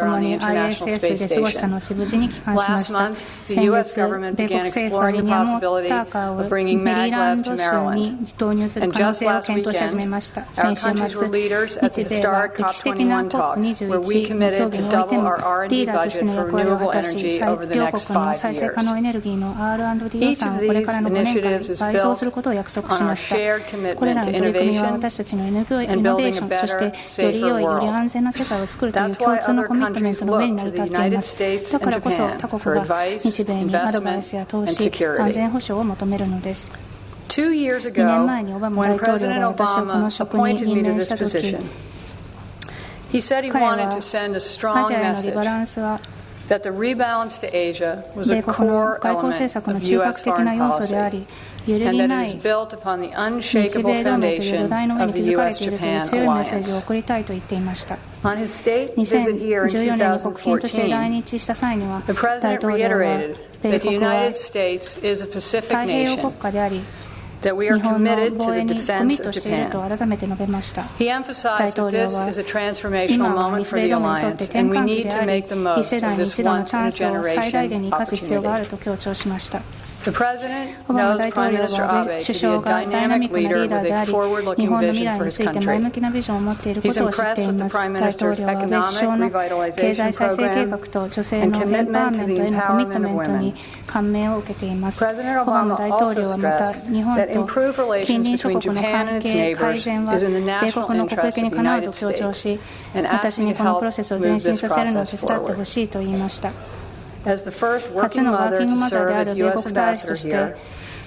together 共 on the に International ISS Space で過ごした Station. 後、無事に帰還しまし Last た。 month, the 先 U.S. 月、 government 米国 began 政府は exploring リ the ニアモー possibility ターカー of を bringing メリーラン maglev ド to 州に Maryland. 導入する And 可能 just 性を last 検討し始め weekend, ました。 our 先週 countries were 末、 leaders at the 日米は historic 歴史的な COP21 talks, where we COP21 の協 committed 議に to おいて double も our リ R&D ーダーとして budget の for 役割を renewable 果たし、 energy 両 over the 国 next の 5再生 years. 可能エネルギーの R&D 予 Each 算 of をこれから these の5年間 initiatives is 倍増 built することを約束し on ま our した。 shared これら commitment の to 取り組みは私たちのイノベーション、そしてより良い、より安全な世界を作るという共通のコミットメントの上に成り立っています。だからこそ他国が日米にアドバイスや投資、安全保障を求めるのです。2年前にオバマ大統領が私をこの職に任命したとき、彼はアジアへのリバランスは米国の外交政策の中核的な要素であり、揺るぎない日米同盟という土台の上に築かれているという強いメッセージを送りたいと言っていました。2014年に国賓として来日した際には、大統領は米国は太平洋国家であり、日本の防衛にコミットしていると改めて述べました。大統領は今は日米同盟にとって転換期であり、一世代に一度のチャンスを最大限に生かす必要があると強調しました。オバマ大統領は安倍首相がダイナミックなリーダーであり、日本の未来について前向きなビジョンを持っていることを知っています。大統領は安倍首相の経済再生計画と女性のエンパワーメントへのコミットメントに感銘を受けています。オバマ大統領はまた、日本と近隣諸国の関係改善は米国の国益にかなうと強調し、私にこのプロセスを前進させるのを手伝ってほしいと言いました。初のワーキングマザーである米国大使として、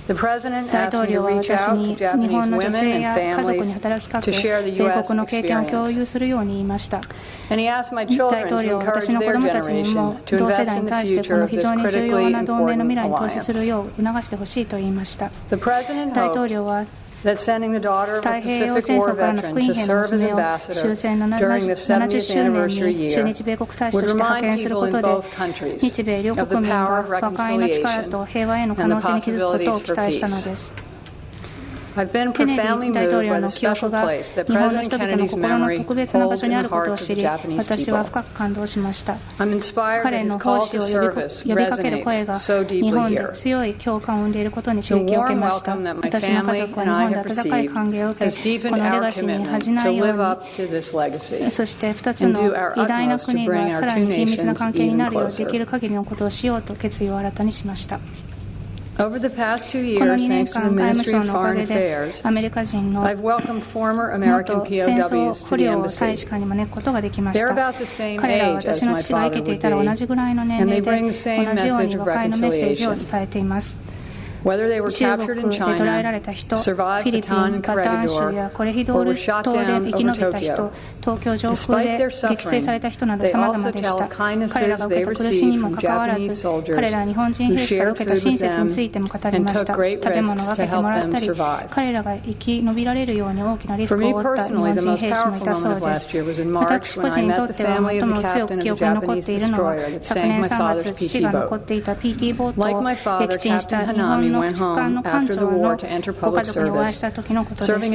大統領は私に日本の女性や家族に働きかけ、米国の経験を共有するように言いました。大統領は私の子供たちにも同世代に対してこの非常に重要な同盟の未来に投資するよう促してほしいと言いました。大統領は太平洋戦争からの復員兵の娘を終戦70周年に駐日米国大使として派遣することで、日米両国民が和解の力と平和への可能性に気づくことを期待したのです。ケネディ大統領の記憶が日本の人々の心の特別な場所にあることを知り、私は深く感動しました。彼の奉仕を呼びかける声が日本で強い共感を生んでいることに刺激を受けました。私の家族は日本で温かい歓迎を受け、このレガシーに恥じないように、そして2つの偉大な国がさらに緊密な関係になるようできる限りのことをしようと決意を新たにしました。この2年間、外務省のおかげでアメリカ人の元戦争捕虜を大使館に招くことができました。彼らは私の父が生きていたら同じぐらいの年齢で同じように和解のメッセージを伝えています。中国で捕らえられた人、フィリピン、バターン州やコレヒドール島で生き延びた人、東京上空で撃墜された人など様々でした。彼らが受けた苦しみにもかかわらず、彼ら日本人兵士から受けた親切についても語りました。食べ物を分けてもらったり、彼らが生き延びられるように大きなリスクを負った日本人兵士もいたそうです。私個人にとっては最も強く記憶に残っているのは、昨年3月、父が残っていた PT ボートを撃沈した日本の駆逐艦の艦長のご家族にお会いした時のことです。私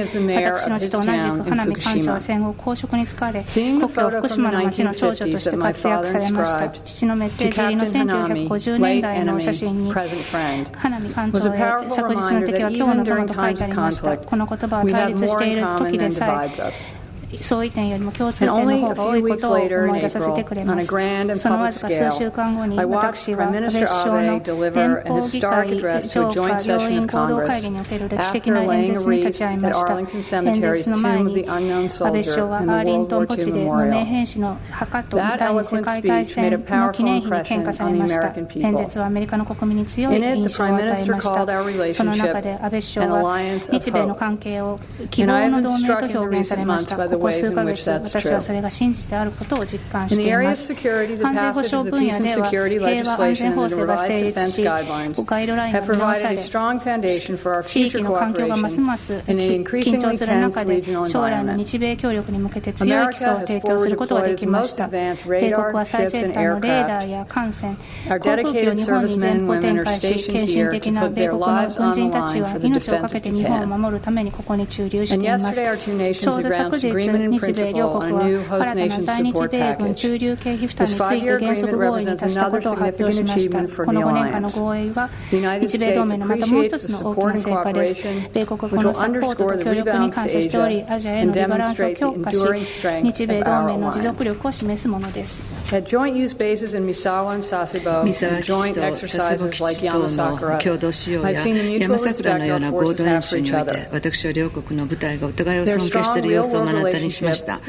の父と同じく花見艦長は戦後公職に就かれ、故郷福島の町の長女として活躍されました。父のメッセージ入りの1950年代の写真に、花見艦長へ昨日の敵は今日のものと書いてありました。この言葉は対立している時でさえ、相違点よりも共通点の方が多いことを思い出させてくれます。そのわずか数週間後に、私は安倍首相の連邦議会上下両院合同会議における歴史的な演説に立ち会いました。演説の前に、安倍首相はアーリントン墓地で無名兵士の墓と第二次世界大戦の記念碑に献花されました。演説はアメリカの国民に強い印象を与えました。その中で安倍首相は、日米の関係を希望の同盟と表現されました。ここ数ヶ月、私はそれが真実であることを実感しています。安全保障分野では平和安全法制が成立し、ガイドラインが見直され、地域の環境がますます緊張する中で、将来の日米協力に向けて強い基礎を提供することができました。米国は最先端のレーダーや艦船、航空機を日本に前方展開し、献身的な米国の軍人たちは命を懸けて日本を守るためにここに駐留しています。ちょうど昨日日米両国は新たな在日米軍駐留経費負担について原則合意に達したことを発表しました。この5年間の合意は日米同盟のまたもう一つの大きな成果です。米国はこのサポートと協力に感謝しており、アジアへのリバランスを強化し、日米同盟の持続力を示すものです。三沢基地と佐世保基地等の共同使用や山桜のような合同演習において、私は両国の部隊がお互いを尊敬している様子を目の当たりにしました。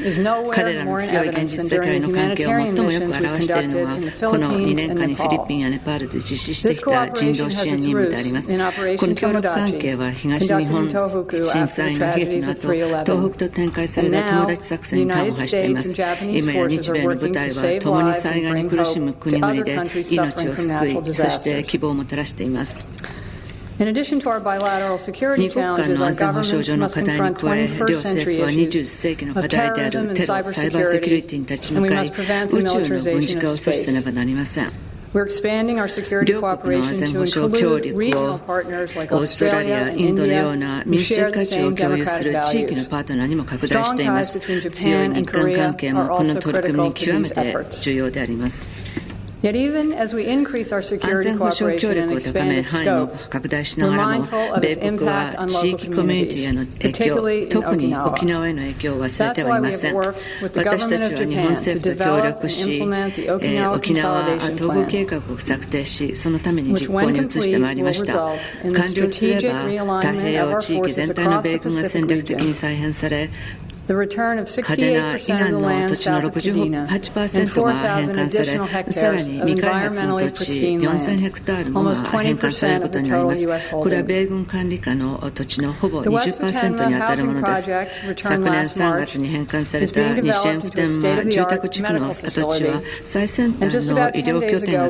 彼らの強い現実世界の関係を最もよく表しているのは、この2年間にフィリピンやネパールで実施してきた人道支援任務であります。この協力関係は東日本震災の悲劇の後、東北と展開された友達作戦に端を発しています。今や日米の部隊は共に災害に苦しむ国々で命を救い、そして希望をもたらしています。2国間の安全保障上の課題に加え、両政府は21世紀の課題であるテロ、サイバーセキュリティに立ち向かい、宇宙の軍事化を阻止せねばなりません。両国の安全保障協力をオーストラリア、インドのような民主的価値を共有する地域のパートナーにも拡大しています。強い日韓関係もこの取り組みに極めて重要であります。安全保障協力を高め、範囲を拡大しながらも、米国は地域コミュニティへの影響、特に沖縄への影響を忘れてはいません。私たちは日本政府と協力し、沖縄統合計画を策定し、そのために実行に移してまいりました。完了すれば、太平洋地域全体の米軍が戦略的に再編され、嘉手納以南の土地の 68% が返還され、さらに未開発の土地4000ヘクタールもが返還されることになります。これは米軍管理下の土地のほぼ 20% に当たるものです。昨年3月に返還された西園普天間住宅地区の跡地は最先端の医療拠点が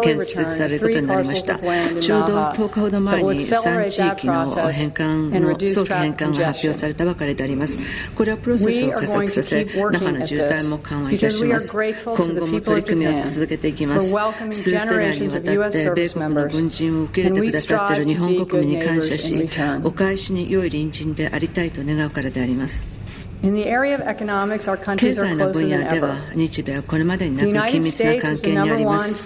建設されることになりました。ちょうど10日ほど前に3地域の返還の早期返還が発表されたばかりであります。これはプロセスを加速させ、那覇の渋滞も緩和いたします。今後も取り組みを続けていきます。数世代にわたって米国の軍人を受け入れてくださっている日本国民に感謝し、お返しに良い隣人でありたいと願うからであります。経済の分野では日米はこれまでになく緊密な関係にあります。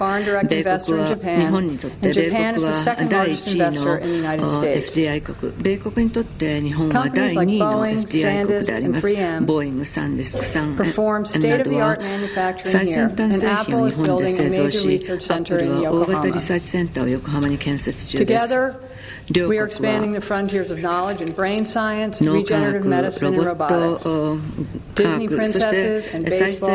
米国は日本にとって米国は第1位の FDI 国、米国にとって日本は第2位の FDI 国であります。ボーイング、サンディスクさんなどは最先端製品を日本で製造し、アップルは大型リサーチセンターを横浜に建設中です。両国は脳科学、ロボット科学、そして再生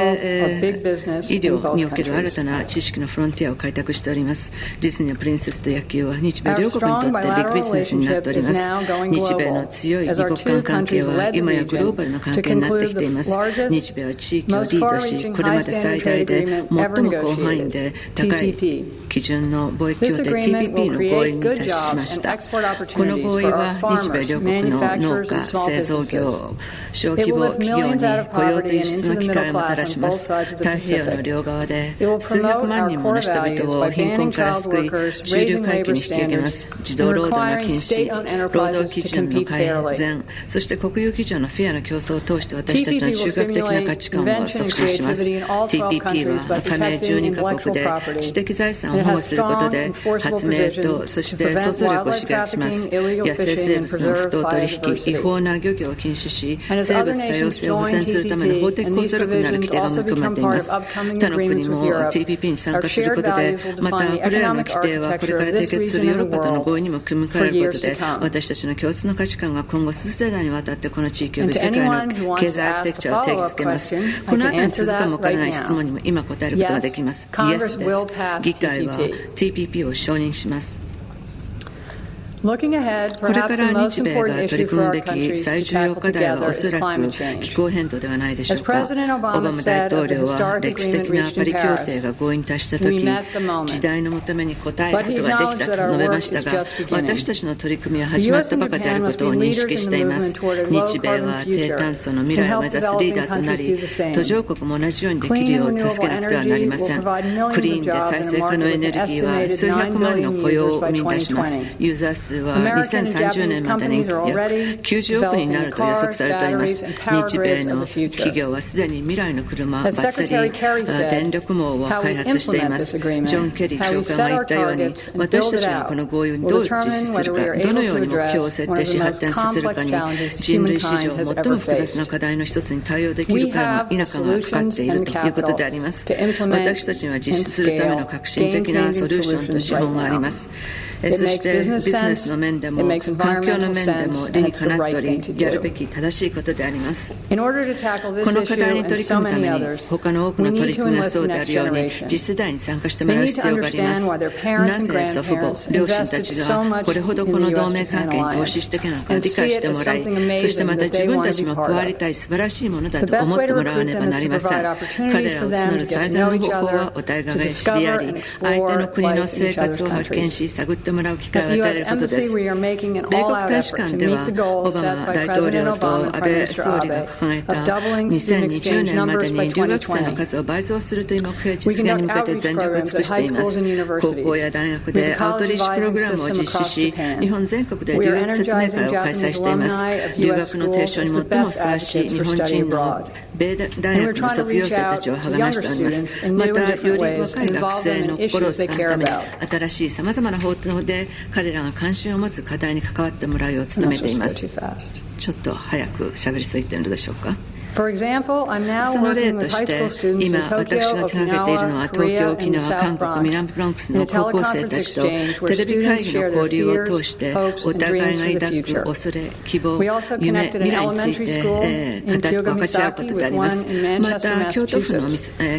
医療における新たな知識のフロンティアを開拓しております。ディズニーのプリンセスと野球は日米両国にとってビッグビジネスになっております。日米の強い二国間関係は今やグローバルな関係になってきています。日米は地域をリードし、これまで最大で最も広範囲で高い基準の貿易協定 TPP の合意に達しました。この合意は日米両国の農家、製造業、小規模企業に雇用と輸出の機会をもたらします。太平洋の両側で数百万人もの人々を貧困から救い、中流階級に引き上げます。児童労働の禁止、労働基準の改善、そして国有基準のフェアな競争を通して私たちの中核的な価値観を促進します。TPP は加盟12カ国で知的財産を保護することで発明とそして想像力を刺激します。野生生物の不当取引、違法な漁業を禁止し、生物多様性を保全するための法的拘束力になる規定が盛り込まれています。他の国も TPP に参加することで、またこれらの規定はこれから締結するヨーロッパとの合意にも組み込まれることで、私たちの共通の価値観が今後数世代にわたってこの地域を世界の経済アーキテクチャを定義づけます。この後に続くかもわからない質問にも今答えることができます。イエスです。議会は TPP を承認します。これから日米が取り組むべき最重要課題はおそらく気候変動ではないでしょうか。オバマ大統領は歴史的なパリ協定が合意に達したとき、時代の求めに応えることができたと述べましたが、私たちの取り組みは始まったばかりであることを認識しています。日米は低炭素の未来を目指すリーダーとなり、途上国も同じようにできるよう助けなくてはなりません。クリーンで再生可能エネルギーは数百万の雇用を生み出します。ユーザー数は2030年までに約90億人になると予測されております。日米の企業はすでに未来の車、バッテリー、電力網を開発しています。ジョン・ケリー長官が言ったように、私たちがこの合意をどう実施するか、どのように目標を設定し発展させるかに、人類史上最も複雑な課題の一つに対応できるか否かがかかっているということであります。私たちには実施するための革新的なソリューションと資本があります。そしてビジネスの面でも環境の面でも理にかなっており、やるべき正しいことであります。この課題に取り組むために他の多くの取り組みがそうであるように次世代に参加してもらう必要があります。なぜ祖父母、両親たちがこれほどこの同盟関係に投資してきたのか理解してもらい、そしてまた自分たちも加わりたい素晴らしいものだと思ってもらわねばなりません。彼らを募る最善の方法はお互いが知り合い、相手の国の生活を発見し探ってもらう機会を与えることです。米国大使館ではオバマ大統領と安倍総理が掲げた2020年までに留学生の数を倍増するという目標実現に向けて全力を尽くしています。高校や大学でアウトリーチプログラムを実施し、日本全国で留学説明会を開催しています。留学の提唱に最もふさわしい日本人の米大学の卒業生たちを励ましております。またより若い学生の心をつかむために新しいさまざまな方法で彼らが関心を持つ課題に関わってもらうよう努めています。ちょっと早く喋りすぎているのでしょうか。その例として、今、私が手がけているのは、東京、沖縄、韓国、南ブロンクスの高校生たちとテレビ会議の交流を通して、お互いが抱く恐れ、希望、夢、未来について分かち合うことであります。また、京都府の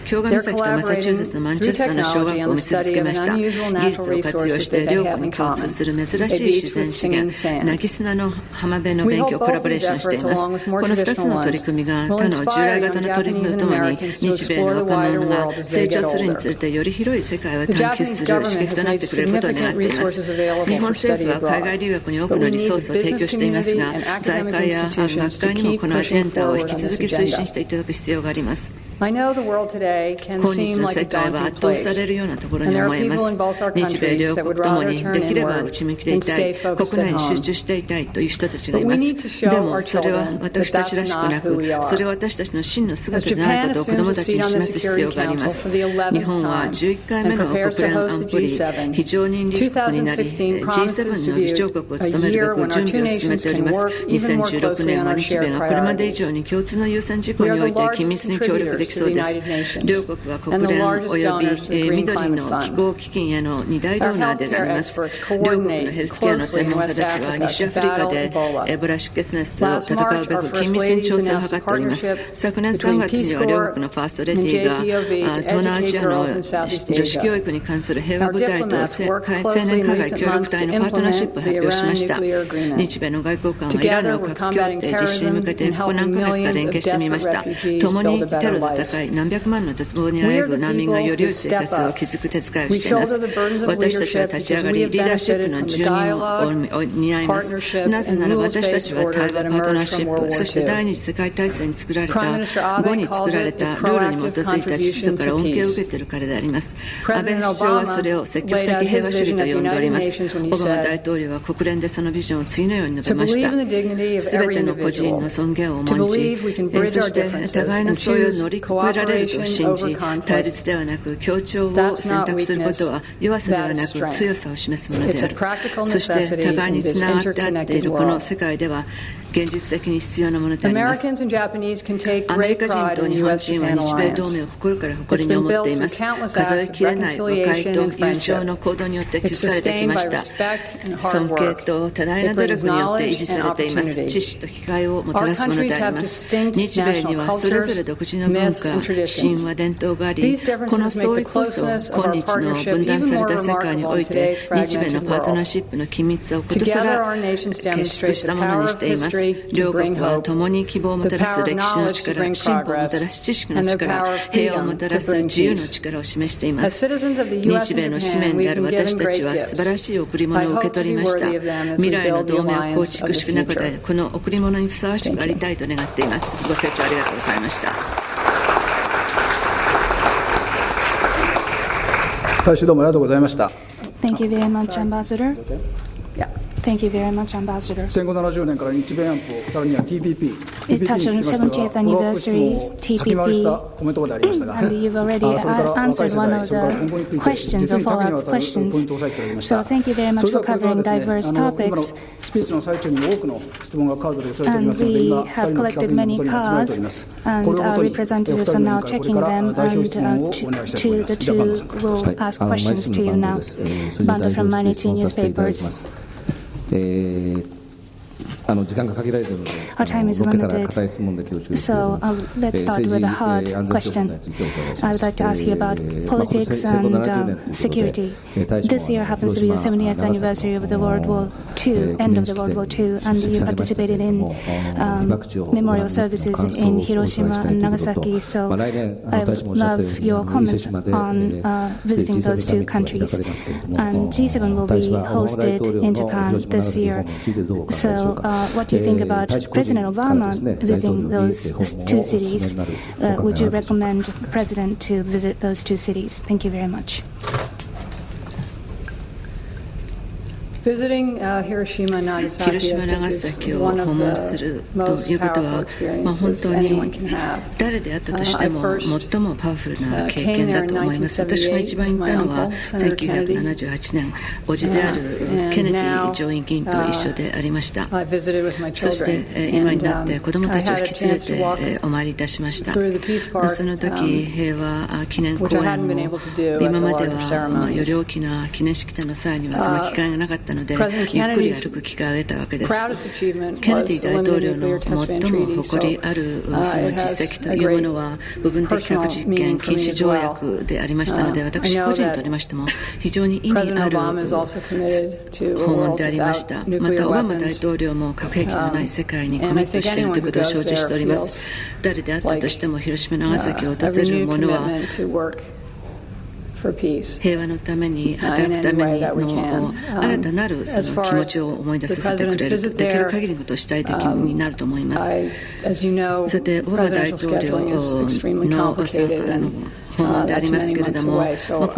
京ヶ岬とマサチューセッツのマンチェスターの小学校を結びつけました。技術を活用して両国に共通する珍しい自然資源、渚砂の浜辺の勉強コラボレーションしています。この2つの取り組みが他の従来型の取り組みとともに日米の若者が成長するにつれてより広い世界を探求する刺激となってくれることを願っています。日本政府は海外留学に多くのリソースを提供していますが、財界や学会にもこのアジェンダを引き続き推進していただく必要があります。今日の世界は圧倒されるようなところに思えます。日米両国ともにできれば内向きでいたい、国内に集中していたいという人たちがいます。でもそれは私たちらしくなく、それは私たちの真の姿でないことを子どもたちに示す必要があります。日本は11回目の国連安保理非常任理事国になり G7 の議長国を務めるべく準備を進めております。2016年は日米がこれまで以上に共通の優先事項において緊密に協力できそうです。両国は国連および緑の気候基金への2大ドーナーであります。両国のヘルスケアの専門家たちは西アフリカでエボラ出血熱と戦うべく緊密に調整を図っております。昨年3月には両国のファーストレディが東南アジアの女子教育に関する平和部隊と青年海外協力隊のパートナーシップを発表しました。日米の外交官はイランの核協定実施に向けてここ何ヶ月か連携してみました。共にテロで戦い何百万の絶望にあえぐ難民がより良い生活を築く手伝いをしています。私たちは立ち上がりリーダーシップの重任を担います。なぜなら私たちは対話パートナーシップ、そして第二次世界大戦に作られた後に作られたルールに基づいた秩序から恩恵を受けている彼であります。安倍首相はそれを積極的平和主義と呼んでおります。オバマ大統領は国連でそのビジョンを次のように述べました。すべての個人の尊厳を重んじ、そして互いの相違を乗り越えられると信じ、対立ではなく協調を選択することは弱さではなく強さを示すものである。そして互いにつながってあっているこの世界では現実的に必要なものであります。アメリカ人と日本人は日米同盟を心から誇りに思っています。数えきれない和解と友情の行動によって築かれてきました。尊敬と多大な努力によって維持されています。知識と機会をもたらすものであります。日米にはそれぞれ独自の文化、神話、伝統があり、この相違こそ今日の分断された世界において日米のパートナーシップの緊密さをことさら結出したものにしています。両国は共に希望をもたらす歴史の力、進歩をもたらす知識の力、平和をもたらす自由の力を示しています。日米の使命である私たちは素晴らしい贈り物を受け取りました。未来の同盟を構築していく中でこの贈り物にふさわしくありたいと願っています。ご清聴ありがとうございました。大使どうもありがとうございました。Thank you very much, Ambassador. Thank you very much, Ambassador. 戦後70年から日米安保、さらには TPP、It touched on 70th anniversary TPP, and you've already answered one of the questions or follow-up questions. So thank you very much for covering diverse topics. スピーチの最中にも多くの質問がカードで寄せられていますので、今、have collected many cards, and our representatives are now checking them, and the two will ask questions to you now. Banda from Mainichi Newspapers. 時間が限られているので、Our time is 6件から固い limited, 質問で恐縮です。 so let's start with a hard question. I would like to ask you about politics and security. This year happens to be the 70th anniversary of the World War II, end of the World War II, and you participated in memorial services in Hiroshima and Nagasaki, so I would love your comments on visiting those two countries. And G7 will be hosted in Japan this year, so what do you think about President Obama visiting those two cities? Would you recommend the President to visit those two cities? Thank you very much. Visiting Hiroshima, Nagasaki を訪問するということは、本当に誰であったとしても最もパワフルな経験だと思います。私が一番行ったのは1978年、叔父であるケネディ上院議員と一緒でありました。そして今になって子どもたちを引き連れてお参りいたしました。その時、平和記念公園も今まではより大きな記念式典の際にはその機会がなかったので、ゆっくり歩く機会を得たわけです。ケネディ大統領の最も誇りあるその実績というものは部分的核実験禁止条約でありましたので、私個人にとりましても非常に意味ある訪問でありました。またオバマ大統領も核兵器のない世界にコミットしているということを承知しております。誰であったとしても広島長崎を訪れる者は平和のために働くためにの新たなるその気持ちを思い出させてくれると、できる限りのことをしたいという気になると思います。さて、オバマ大統領の訪問でありますけれども、こ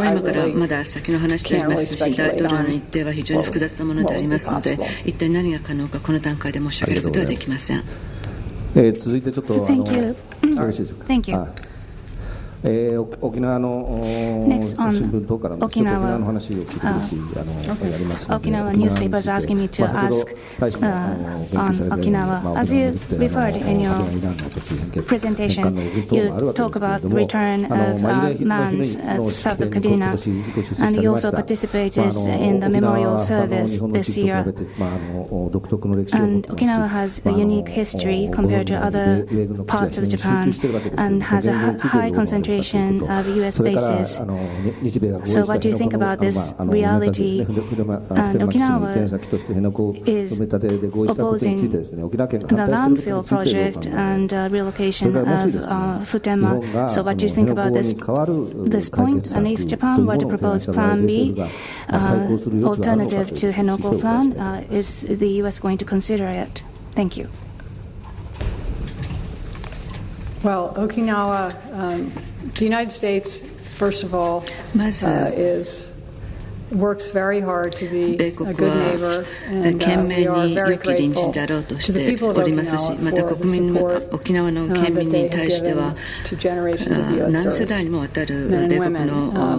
れ今からまだ先の話でありますし、大統領の日程は非常に複雑なものでありますので、一体何が可能かこの段階で申し上げることはできません。続いてちょっとよろしいでしょうか。Thank you. 沖縄の新聞等からの沖縄の話を聞いてほしいやりますので、Okinawa newspapers asking me to ask on Okinawa. As you referred in your presentation, you talk about the return of lands south of Kaduna, and you also participated in the memorial service this year. And Okinawa has a unique history compared to other parts of Japan and has a high concentration of U.S. bases. So what do you think about this reality? And Okinawa is opposing the landfill project and relocation of Futema. So what do you think about this point? And if Japan were to propose Plan B, alternative to Henoko Plan, is the U.S. going to consider it? Thank you. Well, Okinawa, the United States, first of all, works very hard to be a good neighbor, and we are very grateful to the people of Okinawa for the support that they have given to generations of U.S. servicemen and women.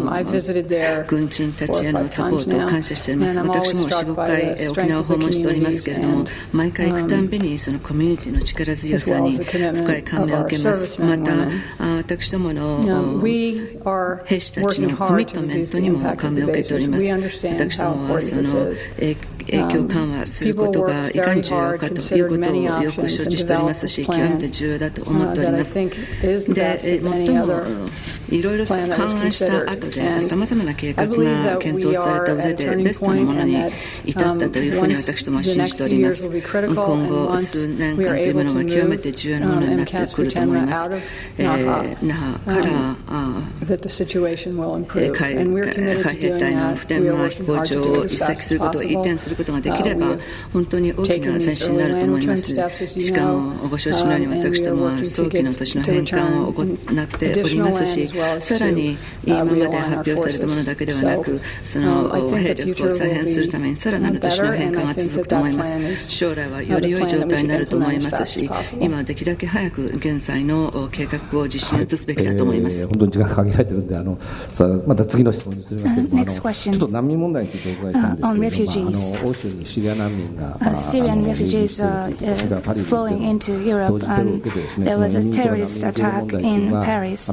I visited there 軍人たちへのサポートを感謝しています。私も 4,5 回沖縄を訪問しておりますけれども、毎回行くたんびにそのコミュニティの力強さに深い感銘を受けます。また私どもの兵士たちのコミットメントにも感銘を受けております。私どもはその影響緩和することがいかに重要かということをよく承知しておりますし、極めて重要だと思っております。で、最もいろいろ勘案した後でさまざまな計画が検討された上でベストなものに至ったというふうに私どもは信じております。今後数年間というものは極めて重要なものになってくると思います。那覇から海兵隊の普天間飛行場を移籍することを移転するることができれば本当に大きな前進になると思います。しかもご承知のように私どもは早期の土地の返還を行っておりますし、さらに今まで発表されたものだけではなく、その兵力を再編するためにさらなる土地の返還が続くと思います。将来はより良い状態になると思いますし、今はできるだけ早く現在の計画を実施に移すべきだと思います。本当に時間が限られているのでまた次の質問に移りますけれども、ちょっと難民問題についてお伺いしたいんですけれども、欧州にシリア難民がSyrian refugees flowing into Europe, and there was a terrorist attack in Paris.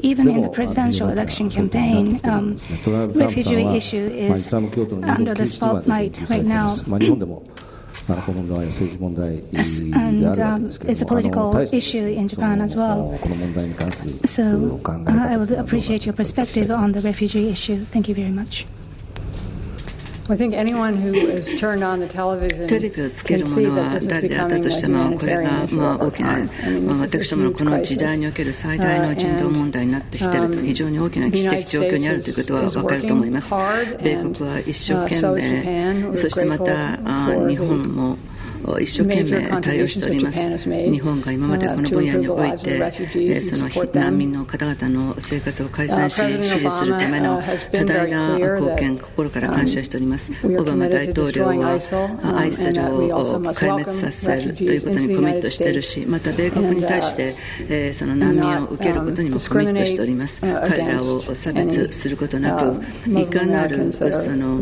Even in the presidential election campaign, refugee issue is under the spotlight right now. And it's a political issue in Japan as well. So I would appreciate your perspective on the refugee issue. Thank you very much. テレビをつける者は誰であったとしても、これが大きな、私どものこの時代における最大の人道問題になってきていると、非常に大きな危機的状況にあるということは分かると思います。米国は一生懸命、そしてまた日本も一生懸命対応しております。日本が今までこの分野においてその難民の方々の生活を改善し支持するための多大な貢献、心から感謝しております。オバマ大統領はアイセルを壊滅させるということにコミットしているし、また米国に対してその難民を受けることにもコミットしております。彼らを差別することなく、いかなるその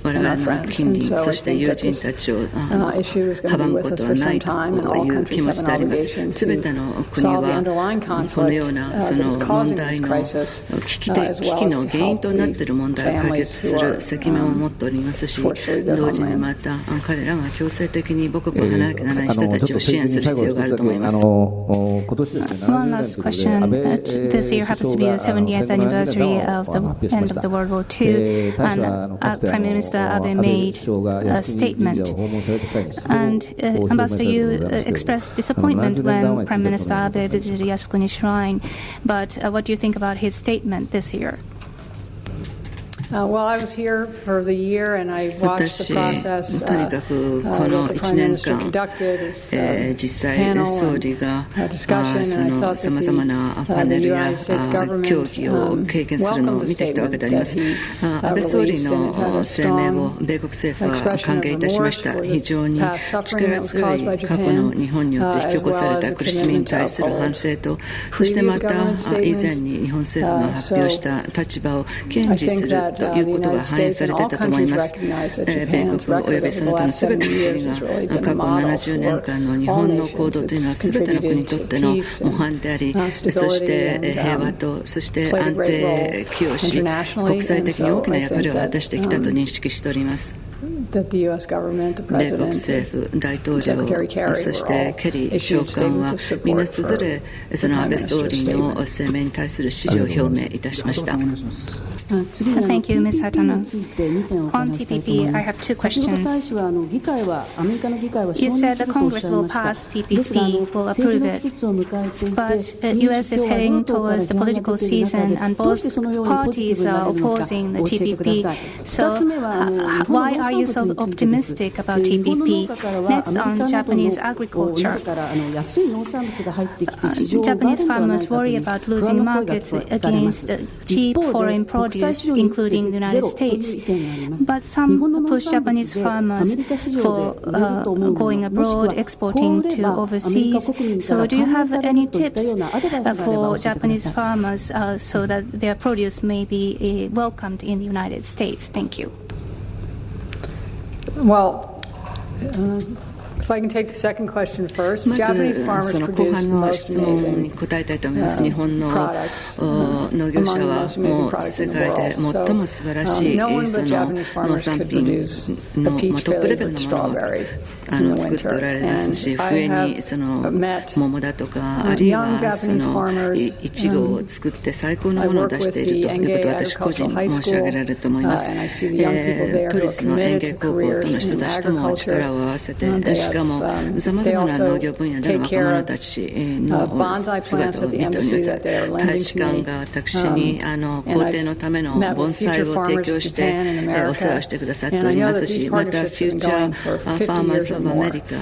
我々の近隣、そして友人たちを阻むことはないという気持ちであります。すべての国はこのようなその問題の危機の原因となっている問題を解決する責任を持っておりますし、同時にまた彼らが強制的に母国を離れなきゃならない人たちを支援する必要があると思います。One last question. This year happens to be the 70th anniversary of the end of the World War II, and Prime Minister Abe made a statement. And Ambassador, you expressed disappointment when Prime Minister Abe visited Yasukuni Shrine. But what do you think about his statement this year? Well, I was here for the year and I watched the process. とにかくこの1年間、実際総理がさまざまなパネルや協議を経験するのを見てきたわけであります。安倍総理の声明を米国政府は歓迎いたしました。非常に力強い過去の日本によって引き起こされた苦しみに対する反省と、そしてまた以前に日本政府が発表した立場を堅持するということが反映されていたと思います。米国およびその他のすべての国が過去70年間の日本の行動というのはすべての国にとっての模範であり、そして平和とそして安定寄与し、国際的に大きな役割を果たしてきたと認識しております。米国政府、大統領、そしてケリー長官はみんなそれぞれその安倍総理の声明に対する支持を表明いたしました。Thank you, Ms. Hatano. On TPP, I have two questions. You said the Congress will pass TPP, will approve it, but the U.S. is heading towards the political season and both parties are opposing the TPP. So why are you so optimistic about TPP? Next, on Japanese agriculture. Japanese farmers worry about losing markets against cheap foreign produce, including the United States. But some push Japanese farmers for going abroad, exporting to overseas. So do you have any tips for Japanese farmers so that their produce may be welcomed in the United States? Thank you. Well, if I can take the second question first, まず Japanese farmers その後 produce 半 the の most 質問 amazing に答えたいと思います。日本の農業者はもう世界で最も素晴らしいその農産品のトップレベルのものを作っておられますし、冬にその桃だとかあるいはそのイチゴを作って最高のものを出しているということを私個人申し上げられると思います。都立の園芸高校との人たちとも力を合わせてしかもさまざまな農業分野での若者たちの姿を見ております。大使館が私に工程のための盆栽を提供してお世話をしてくださっておりますし、またフューチャーファーマーズ・オブ・アメリカ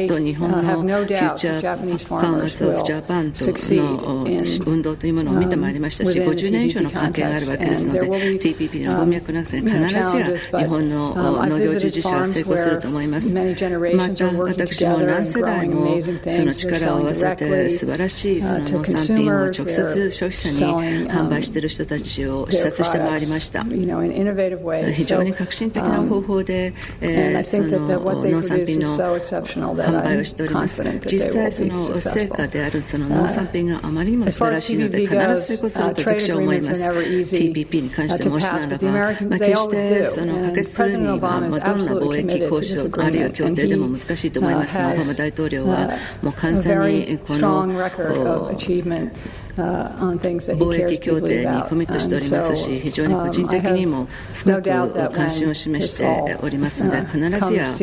と日本のフューチャーファーマーズ・オブ・ジャパンとの運動というものを見てまいりましたし、50年以上の関係があるわけですので、 TPP の文脈の中で必ずや日本の農業従事者は成功すると思います。また私も何世代もその力を合わせて素晴らしいその農産品を直接消費者に販売している人たちを視察してまいりました。非常に革新的な方法でその農産品の販売をしております。実際その成果であるその農産品があまりにも素晴らしいので必ず成功すると私は思います。 TPP に関して申しならば、決してその可決するにはどんな貿易交渉あるいは協定でも難しいと思いますが、オバマ大統領はもう完全にこの貿易協定にコミットしておりますし、非常に個人的にも深く関心を示しておりますので、必ずや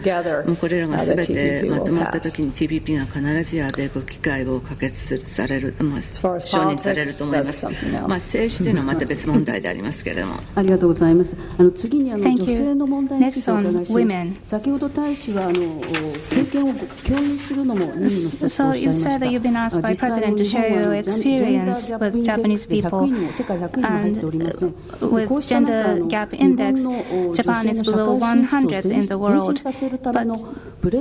これらが全てまとまったときに TPP が必ずや米国議会を可決される、承認されると思います。政治というのはまた別問題でありますけれども。ありがとうございます。次に女性の問題についてお伺いします。先ほど大使は経験を共有するのも任務の一つとおっしゃいました。with Japanese people, and with gender gap index, Japan is below 100 in the world. But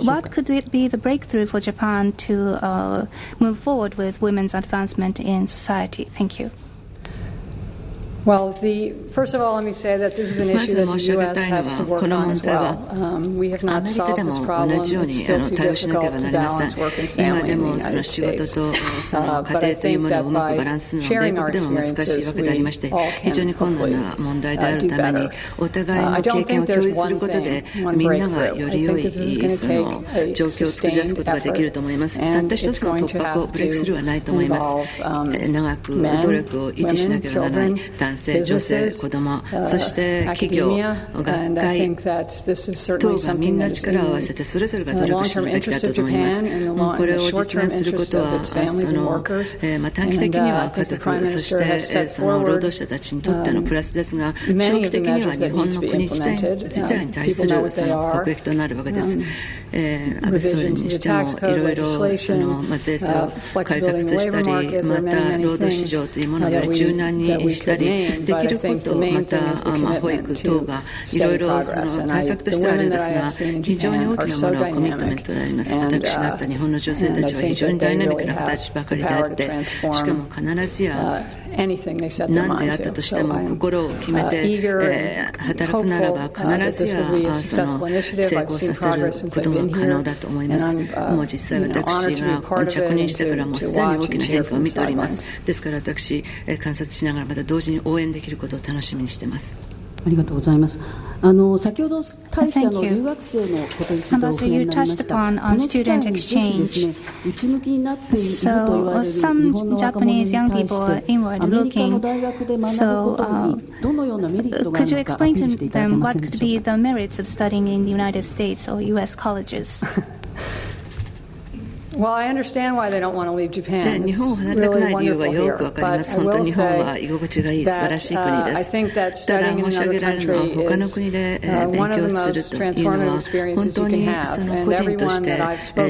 what could it be the breakthrough for Japan to move forward with women's advancement in society? Thank you. Well, first of all, let me say that this is an issue that the U.S. has to work on as well. We have not solved this problem. It's still too difficult to balance work and family in the United States. But I think that by sharing our experiences, we all can hopefully do better. I don't think there's one thing, one breakthrough. I think this is going to take a sustained effort, and it's going to have to involve men, women, children, 男性、女性、子ども、そして企業、学会等がみんな力を合わせてそれぞれが努力するべきだと思います。これを実現することは短期的には家族、そしてその労働者たちにとってのプラスですが、長期的には日本の国自体に対するその国益となるわけです。安倍総理にしてもいろいろその税制を改革したり、また労働市場というものをより柔軟にしたりできること、また保育等がいろいろその対策としてはあるんですが、非常に大きなものはコミットメントであります。私があった日本の女性たちは非常にダイナミックな子たちばかりであって、しかも必ずや何であったとしても心を決めて働くならば必ずやその成功させることが可能だと思います。もう実際私がここに着任してからもうすでに大きな変化を見ております。ですから私観察しながらまた同時に応援できることを楽しみにしています。ありがとうございます。先ほど大使の留学生のことについてお触れになりました。この機会にぜひですね、内向きになっていると言われる日本の若者に対してアメリカの大学で学ぶことにどのようなメリットがあるのかアピールしていただけませんでしょうか。Well, I understand why they don't want to leave Japan. 日本を離れたくない理由はよくわかります。本当に日本は居心地がいい素晴らしい国です。ただ申し上げられるのは他の国で勉強するというのは本当にその個人として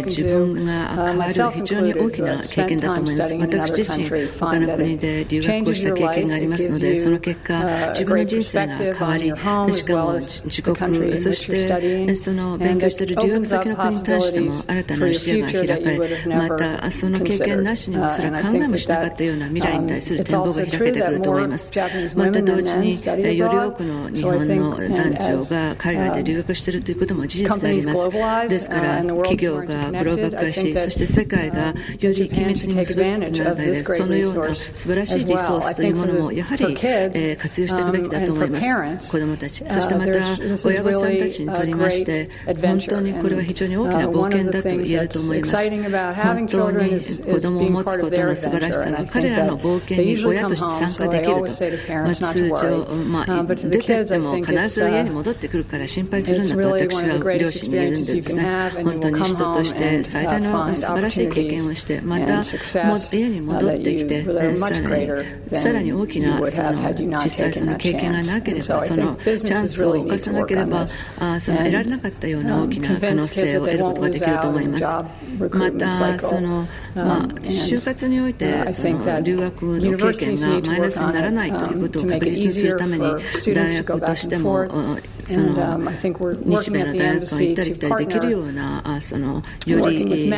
自分が変わる非常に大きな経験だと思います。私自身他の国で留学をした経験がありますので、その結果自分の人生が変わり、しかも自国、そしてその勉強している留学先の国に対しても新たな視野が開かれ、またその経験なしにもそれは考えもしなかったような未来に対する展望が開けてくると思います。また同時により多くの日本の男女が海外で留学しているということも事実であります。ですから企業がグローバル化し、そして世界がより緊密に結びつく中でそのような素晴らしいリソースというものもやはり活用していくべきだと思います。子どもたち、そしてまた親御さんたちにとりまして本当にこれは非常に大きな冒険だと言えると思います。本当に子供を持つことの素晴らしさは、彼らの冒険に親として参加できると、通常、出てっても必ず家に戻ってくるから心配するんだと私は両親に言うんですね。本当に人として最大の素晴らしい経験をして、また家に戻ってきて、さらに大きな実際その経験がなければ、そのチャンスを犯さなければ、得られなかったような大きな可能性を得ることができると思います。また就活において留学の経験がマイナスにならないということを確実にするために、大学としても日米の大学が行ったり来たりできるようなより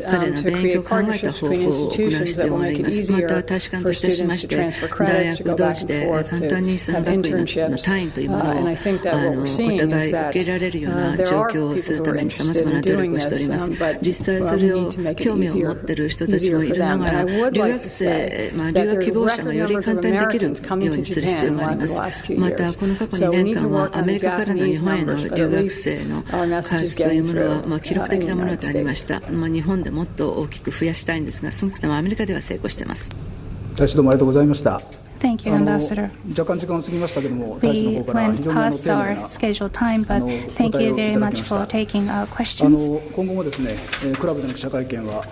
彼の勉強を考えた方法を行う必要があります。また大使館としてしまして、大学同士で簡単にその学位の単位というものをお互い受けられるような状況をするために様々な努力をしております。実際それを興味を持っている人たちもいるながら、留学希望者がより簡単にできるようにする必要があります。またこの過去2年間はアメリカからの日本への留学生の数というものは記録的なものでありました。日本でもっと大きく増やしたいんですが、少なくともアメリカでは成功しています。大使どうもありがとうございました。Thank you, Ambassador. 若干時間を過ぎましたけれども、大使の We 方から非 went 常に past our scheduled time, but thank you very much for taking our questions. 今後もですね、クラブでの記者会見は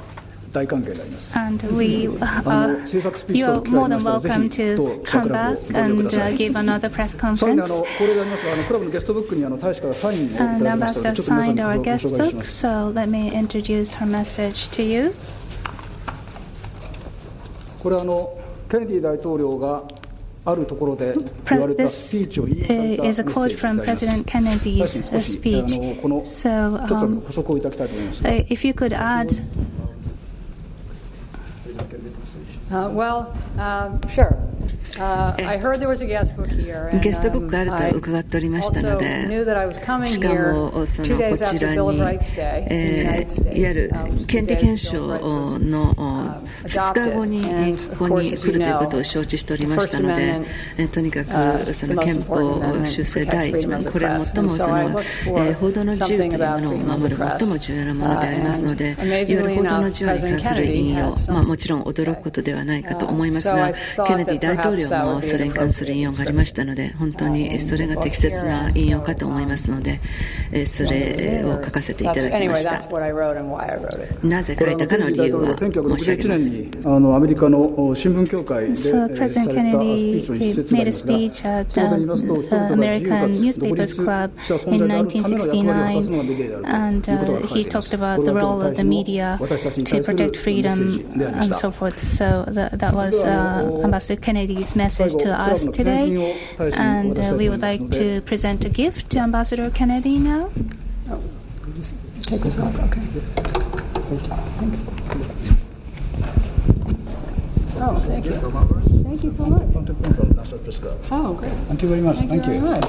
大歓迎であります。And you are more than welcome to come back and give another press さらに conference. 恒例でありますクラブのゲストブックに大使からサインをいた And だきましたの Ambassador で、ちょっと皆さん signed に our ご guest 紹介し book, ます。 so let me introduce her message to you. これケネディ大統領があるところで言われたスピーチを言い換えたメッセ is a ー quote ジで from あります。 President Kennedy's 大使に少し speech. このち So ょっと補足をいただきたいと思います。 if you could add. Sure. I heard there was a guest book here, and ゲストブックあると伺っておりましたの also で、 knew that I was coming しか here もこ 2 days ち after ら Bill of に、 Rights Day in the United いわゆる States. 権利憲章の2日後にここに来るということを承知しておりましたので、とにかくその憲法修正第1番、これは最も報道の自由というものを守る最も重要なものでありますので、いわゆる報道の自由に関する引用、もちろん驚くことではないかと思いますが、ケネディ大統領もそれに関する引用がありましたので、本当にそれが適切な引用かと思いますので、それを書かせていただきました。なぜ書いたかの理由は申し上げます。アメリカの新聞協会で So President Kennedy made a speech at the American Newspapers Club in 1969, and he talked about the role of the media to protect freedom and so forth. So that was Ambassador Kennedy's message to us today, and we would like to present a gift to Ambassador Kennedy now. Take this off, okay. Thank you. Oh, thank you. Thank you so much. Oh, great. Thank you very much. Thank you very much.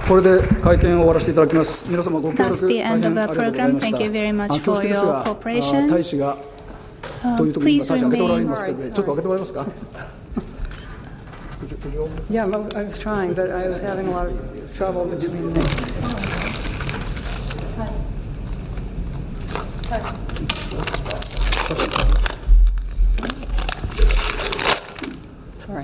これで会見を終わらせていただきます。皆様ご協 That's 力 the 大 end 変 of あ the りがとうござい program. ました。 Thank you very much 恐 for 縮です your が、 cooperation. 大使がというところに Please 大使開けておられ remain. ますけど、ちょっと開けてもらえますか。Yeah, I was trying, but I was having a lot of trouble between the... Sorry.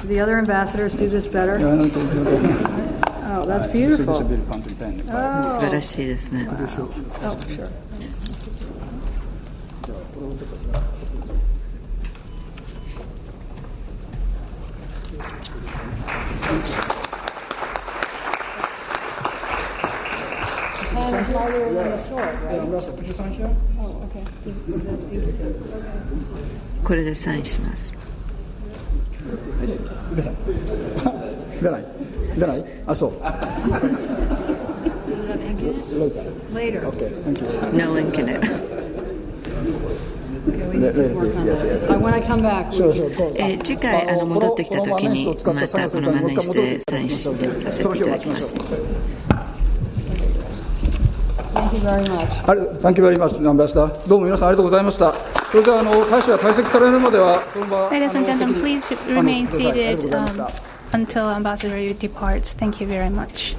Do the other ambassadors do this better? Oh, that's beautiful. 素晴らしいですね。 Oh, sure. And it's harder than the sword, right? Oh, okay. これでサインします。出ない出ないあ、そう。Later. Okay, thank you. No one can. Okay, we 次回戻ってきたときにまたこの万年筆でサインさせていただきます。Thank you very much, Ambassador. どうも皆さんありがとうございました。それでは大使が退席されるまではその場。Ladies and gentlemen, please remain seated until Ambassador departs. Thank you very much.